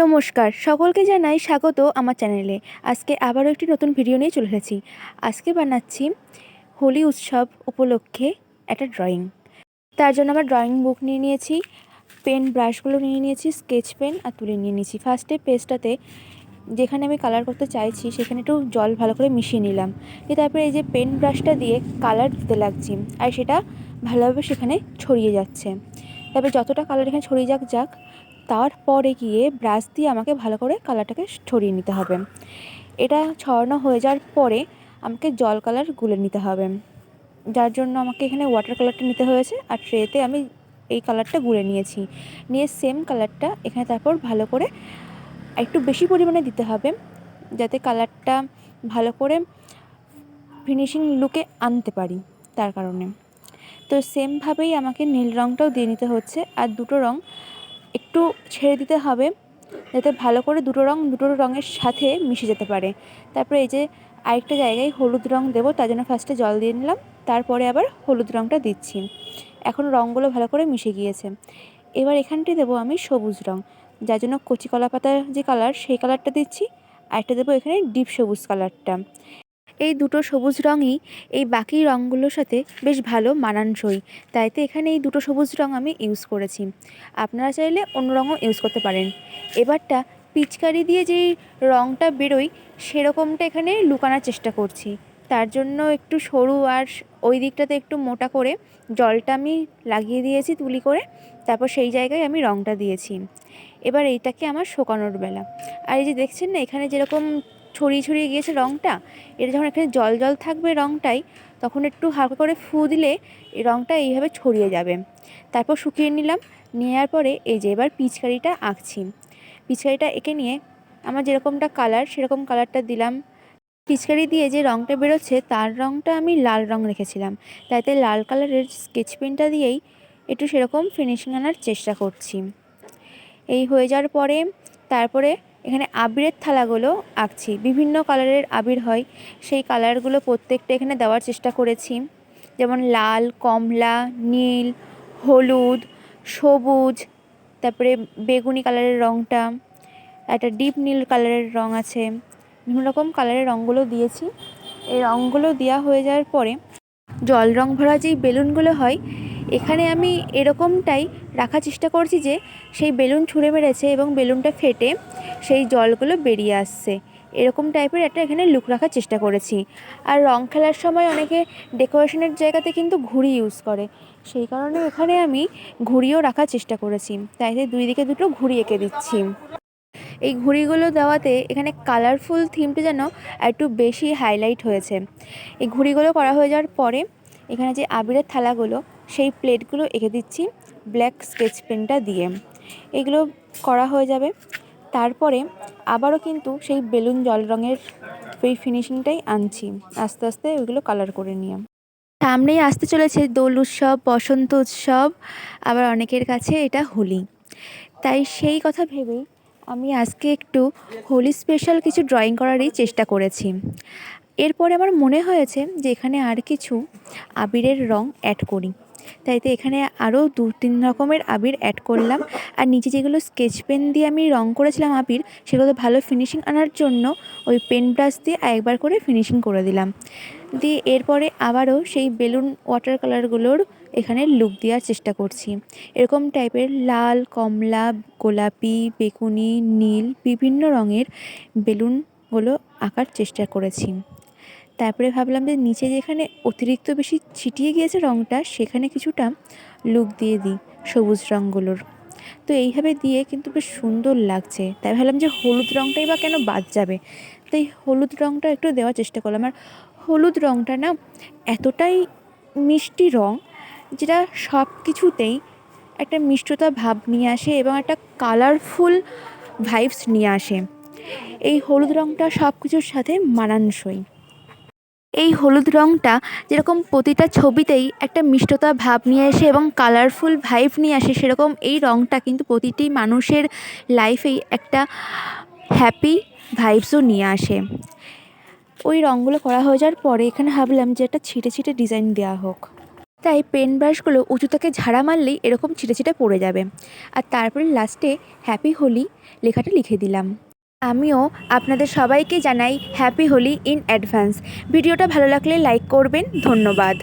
নমস্কার, সকলকে জানাই স্বাগত আমার চ্যানেলে। আজকে আবারও একটি নতুন ভিডিও নিয়ে চলে এসেছি। আজকে বানাচ্ছি হোলি উৎসব উপলক্ষে একটা ড্রয়িং। তার জন্য আমার ড্রয়িং বুক নিয়ে নিয়েছি, পেন ব্রাশগুলো নিয়ে নিয়েছি, স্কেচ পেন আর তুলে নিয়ে নিয়েছি। ফার্স্টে পেজটাতে যেখানে আমি কালার করতে চাইছি সেখানে একটু জল ভালো করে মিশিয়ে নিলাম, দিয়ে তারপরে এই যে পেন ব্রাশটা দিয়ে কালার দিতে লাগছি, আর সেটা ভালোভাবে সেখানে ছড়িয়ে যাচ্ছে। তারপরে যতটা কালার এখানে ছড়িয়ে যাক, তারপরে গিয়ে ব্রাশ দিয়ে আমাকে ভালো করে কালারটাকে ছড়িয়ে নিতে হবে। এটা ছড়ানো হয়ে যাওয়ার পরে আমাকে জল কালার গুলে নিতে হবে, যার জন্য আমাকে এখানে ওয়াটার কালারটা নিতে হয়েছে। আর ট্রেতে আমি এই কালারটা গুলে নিয়েছি, নিয়ে সেম কালারটা এখানে তারপর ভালো করে একটু বেশি পরিমাণে দিতে হবে, যাতে কালারটা ভালো করে ফিনিশিং লুকে আনতে পারি, তার কারণে। তো সেমভাবেই আমাকে নীল রঙটাও দিয়ে নিতে হচ্ছে, আর দুটো রঙ একটু ছেড়ে দিতে হবে, যাতে ভালো করে দুটো রঙের সাথে মিশে যেতে পারে। তারপরে এই যে আরেকটা জায়গায় হলুদ রঙ দেবো, তার জন্য ফার্স্টে জল দিয়ে নিলাম, তারপরে আবার হলুদ রঙটা দিচ্ছি। এখন রঙগুলো ভালো করে মিশে গিয়েছে। এবার এখানটায় দেবো আমি সবুজ রঙ, যার জন্য কচি কলা পাতার যে কালার সেই কালারটা দিচ্ছি, আরেকটা দেবো এখানে ডিপ সবুজ কালারটা। এই দুটো সবুজ রঙই এই বাকি রঙগুলোর সাথে বেশ ভালো মানানসই, তাই তো এখানে এই দুটো সবুজ রঙ আমি ইউজ করেছি। আপনারা চাইলে অন্য রঙও ইউজ করতে পারেন। এবারটা পিচকারি দিয়ে যেই রঙটা বেরোয় সেরকমটা এখানে লুকানোর চেষ্টা করছি, তার জন্য একটু সরু আর ওই দিকটাতে একটু মোটা করে জলটা আমি লাগিয়ে দিয়েছি তুলি করে, তারপর সেই জায়গায় আমি রঙটা দিয়েছি। এবার এইটাকে আমার শোকানোর বেলা। আর এই যে দেখছেন না, এখানে যেরকম ছড়িয়ে ছড়িয়ে গিয়েছে রঙটা, এটা যখন এখানে জল জল থাকবে রঙটাই, তখন একটু হালকা করে ফু দিলে এই রঙটা এইভাবে ছড়িয়ে যাবে। তারপর শুকিয়ে নিলাম, নেওয়ার পরে এই যে এবার পিচকারিটা আঁকছি। পিচকারিটা এঁকে নিয়ে আমার যেরকমটা কালার সেরকম কালারটা দিলাম। পিচকারি দিয়ে যে রঙটা বেরোচ্ছে তার রঙটা আমি লাল রঙ রেখেছিলাম, তাইতে লাল কালারের স্কেচ পেনটা দিয়েই একটু সেরকম ফিনিশিং আনার চেষ্টা করছি। এই হয়ে যাওয়ার পরে তারপরে এখানে আবিরের থালাগুলো আঁকছি। বিভিন্ন কালারের আবির হয়, সেই কালারগুলো প্রত্যেকটা এখানে দেওয়ার চেষ্টা করেছি, যেমন লাল, কমলা, নীল, হলুদ, সবুজ, তারপরে বেগুনি কালারের রঙটা, একটা ডিপ নীল কালারের রঙ আছে। বিভিন্ন রকম কালারের রঙগুলো দিয়েছি। এই রঙগুলো দেওয়া হয়ে যাওয়ার পরে জল রং ভরা যেই বেলুনগুলো হয়, এখানে আমি এরকমটাই রাখার চেষ্টা করছি যে সেই বেলুন ছুঁড়ে মেরেছে এবং বেলুনটা ফেটে সেই জলগুলো বেরিয়ে আসছে, এরকম টাইপের একটা এখানে লুক রাখার চেষ্টা করেছি। আর রং খেলার সময় অনেকে ডেকোরেশনের জায়গাতে কিন্তু ঘুড়ি ইউজ করে, সেই কারণে এখানে আমি ঘুড়িও রাখার চেষ্টা করেছি, তাই দুই দিকে দুটো ঘুড়ি এঁকে দিচ্ছি। এই ঘুড়িগুলো দেওয়াতে এখানে কালারফুল থিমটা যেন একটু বেশি হাইলাইট হয়েছে। এই ঘুড়িগুলো করা হয়ে যাওয়ার পরে এখানে যে আবিরের থালাগুলো সেই প্লেটগুলো এঁকে দিচ্ছি ব্ল্যাক স্কেচ পেনটা দিয়ে। এগুলো করা হয়ে যাবে, তারপরে আবারও কিন্তু সেই বেলুন জল রঙের ওই ফিনিশিংটাই আনছি, আস্তে আস্তে ওইগুলো কালার করে নিয়ে। সামনেই আসতে চলেছে দোল উৎসব, বসন্ত উৎসব, আবার অনেকের কাছে এটা হোলি। তাই সেই কথা ভেবেই আমি আজকে একটু হোলি স্পেশাল কিছু ড্রয়িং করারই চেষ্টা করেছি। এরপরে আমার মনে হয়েছে যে এখানে আর কিছু আবিরের রং অ্যাড করি, তাই তো এখানে আরও 2-3 রকমের আবির অ্যাড করলাম। আর নিচে যেগুলো স্কেচ পেন দিয়ে আমি রং করেছিলাম আবির, সেগুলো ভালো ফিনিশিং আনার জন্য ওই পেন ব্রাশ দিয়ে একবার করে ফিনিশিং করে দিলাম। দিয়ে এরপরে আবারও সেই বেলুন ওয়াটার কালারগুলোর এখানে লুক দেওয়ার চেষ্টা করছি। এরকম টাইপের লাল, কমলা, গোলাপি, বেগুনি, নীল বিভিন্ন রঙের বেলুনগুলো আঁকার চেষ্টা করেছি। তারপরে ভাবলাম যে নিচে যেখানে অতিরিক্ত বেশি ছিটিয়ে গিয়েছে রঙটা, সেখানে কিছুটা লুক দিয়ে দিই সবুজ রঙগুলোর। তো এইভাবে দিয়ে কিন্তু বেশ সুন্দর লাগছে, তাই ভাবলাম যে হলুদ রঙটাই বা কেন বাদ যাবে, তাই হলুদ রঙটা একটু দেওয়ার চেষ্টা করলাম। আর হলুদ রঙটা না এতটাই মিষ্টি রঙ, যেটা সব কিছুতেই একটা মিষ্টতা ভাব নিয়ে আসে এবং একটা কালারফুল ভাইবস নিয়ে আসে। এই হলুদ রঙটা সব কিছুর সাথে মানানসই। এই হলুদ রঙটা যেরকম প্রতিটা ছবিতেই একটা মিষ্টতা ভাব নিয়ে আসে এবং কালারফুল ভাইব নিয়ে আসে, সেরকম এই রঙটা কিন্তু প্রতিটি মানুষের লাইফেই একটা হ্যাপি ভাইবসও নিয়ে আসে। ওই রঙগুলো করা হয়ে যাওয়ার পরে এখানে ভাবলাম যে একটা ছিটে ছিটে ডিজাইন দেওয়া হোক। তাই পেন ব্রাশগুলো উঁচু থেকে ঝাড়া মারলেই এরকম ছিটে ছিটে পড়ে যাবে। আর তারপরে লাস্টে হ্যাপি হোলি লেখাটা লিখে দিলাম। আমিও আপনাদের সবাইকে জানাই হ্যাপি হোলি ইন অ্যাডভান্স। ভিডিওটা ভালো লাগলে লাইক করবেন। ধন্যবাদ।